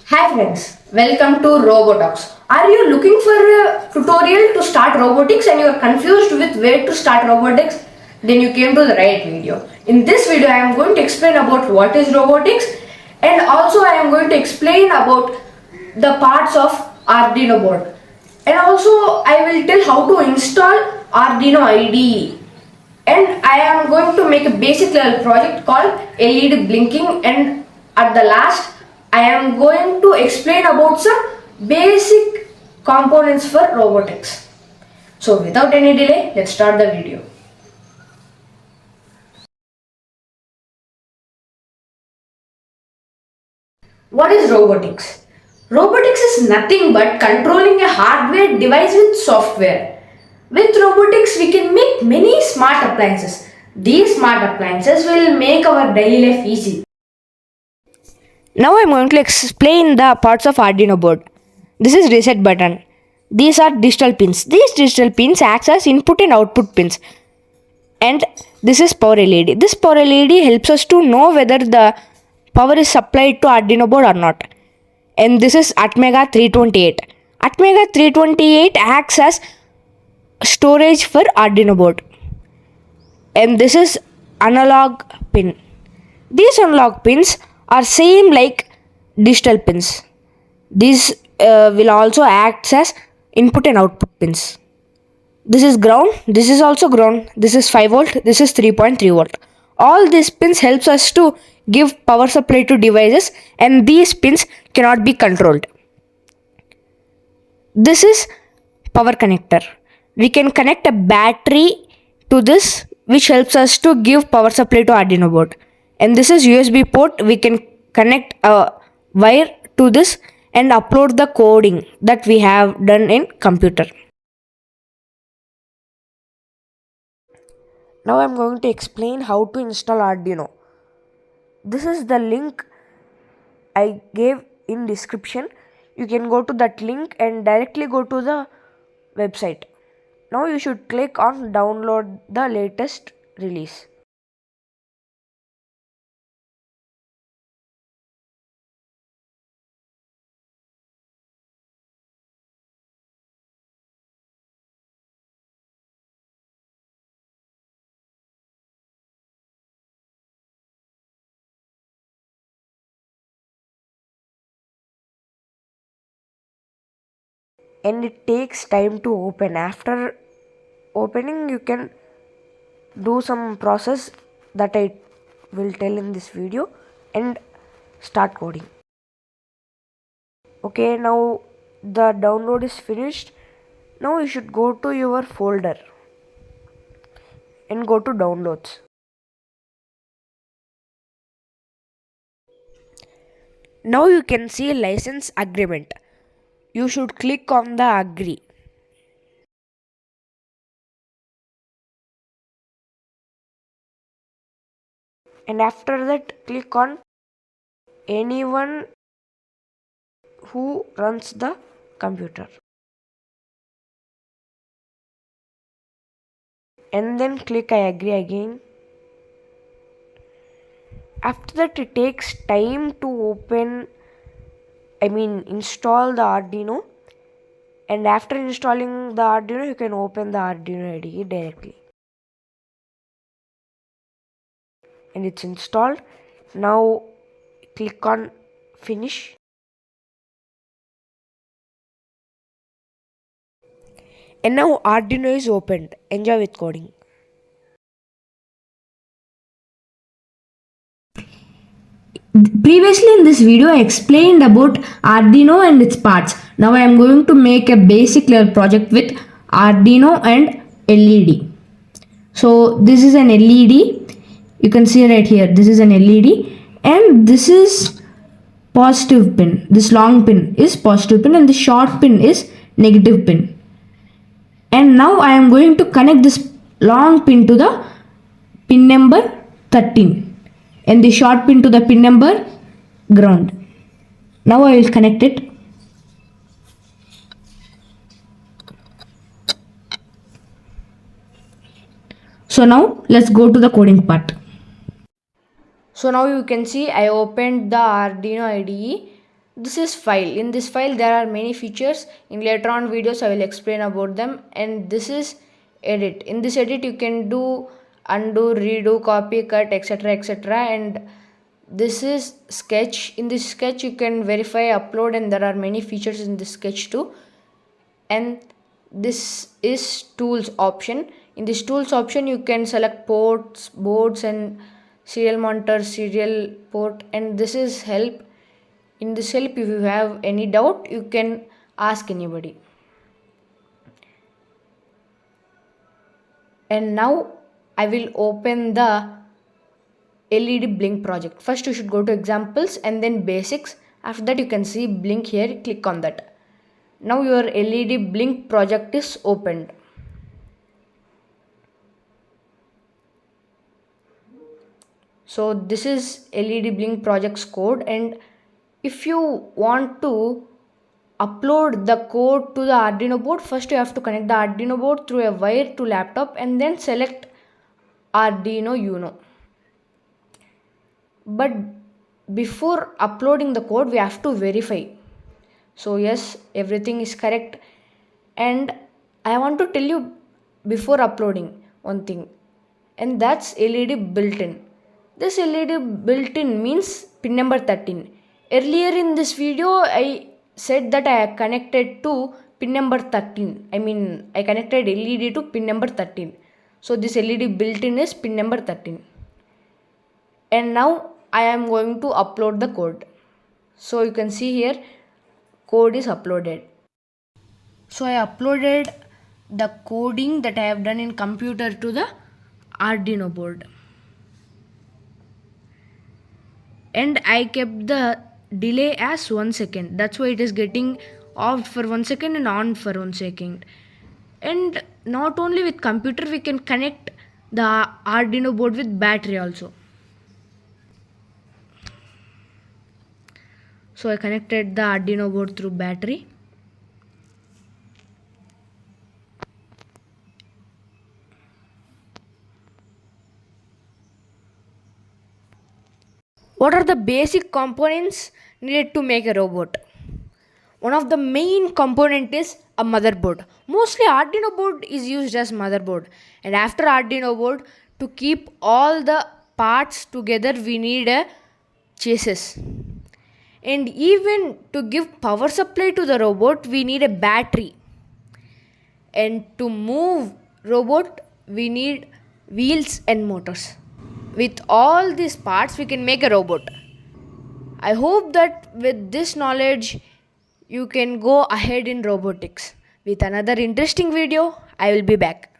Hi friends, welcome to robotics. Are you looking for a tutorial to start robotics and you are confused with where to start robotics? Then you came to the right video. In this video I am going to explain about what is robotics and also I am going to explain about the parts of Arduino board. And also I will tell how to install Arduino IDE. And I am going to make a basic level project called LED blinking, and at the last I am going to explain about some basic components for robotics. So without any delay, let's start the video. What is robotics? Robotics is nothing but controlling a hardware device with software. With robotics, we can make many smart appliances. These smart appliances will make our daily life easy. Now I am going to explain the parts of Arduino board. This is reset button. These are digital pins. These digital pins act as input and output pins. And this is power LED. This power LED helps us to know whether the power is supplied to Arduino board or not. And this is Atmega 328. Atmega 328 acts as storage for Arduino board. And this is analog pin. These analog pins are same like digital pins. These will also act as input and output pins. This is ground, this is also ground, this is 5 volt, this is 3.3 volt. All these pins helps us to give power supply to devices, and these pins cannot be controlled. This is power connector. We can connect a battery to this, which helps us to give power supply to Arduino board. And this is USB port. We can connect a wire to this and upload the coding that we have done in computer. Now I am going to explain how to install Arduino. This is the link I gave in description. You can go to that link and directly go to the website. Now you should click on download the latest release. And it takes time to open. After opening, you can do some process that I will tell in this video and start coding. Okay, now the download is finished. Now you should go to your folder and go to downloads. Now you can see license agreement. You should click on the agree. And after that, click on anyone who runs the computer. And then click I agree again. After that, it takes time to install the Arduino. And after installing the Arduino, you can open the Arduino IDE directly. And it's installed. Now click on finish. And now Arduino is opened. Enjoy with coding. Previously in this video I explained about Arduino and its parts. Now I am going to make a basic level project with Arduino and LED. So this is an LED. You can see right here, this is an LED, and this is positive pin. This long pin is positive pin and the short pin is negative pin. And now I am going to connect this long pin to the pin number 13 and the short pin to the pin number ground. Now I will connect it. So now let's go to the coding part. So now you can see I opened the Arduino IDE This is file. In this file there are many features. In later on videos I will explain about them. And this is edit. In this edit you can do undo, redo, copy, cut, etc, etc. And this is sketch. In this sketch you can verify, upload, and there are many features in this sketch too. And this is tools option. In this tools option you can select ports, boards, and serial monitor, serial port. And this is help. In this help, if you have any doubt you can ask anybody. And now I will open the LED blink project. First you should go to examples and then basics. After that you can see blink here, click on that. Now your LED blink project is opened. So this is LED blink project's code, and if you want to upload the code to the Arduino board, first you have to connect the Arduino board through a wire to laptop and then select Arduino Uno. But before uploading the code we have to verify. So yes, everything is correct. And I want to tell you before uploading one thing, and that's LED built-in. This LED built-in means pin number 13. Earlier in this video I said that I connected to pin number 13. I connected LED to pin number 13. So this LED built-in is pin number 13. And now I am going to upload the code. So you can see here code is uploaded. So I uploaded the coding that I have done in computer to the Arduino board. And I kept the delay as 1 second. That's why it is getting off for 1 second and on for 1 second. And not only with computer, we can connect the Arduino board with battery also. So I connected the Arduino board through battery. What are the basic components needed to make a robot? One of the main component is a motherboard. Mostly Arduino board is used as motherboard, and after Arduino board, to keep all the parts together we need a chassis. And even to give power supply to the robot we need a battery. And to move robot we need wheels and motors. With all these parts we can make a robot. I hope that with this knowledge you can go ahead in robotics. With another interesting video, I will be back.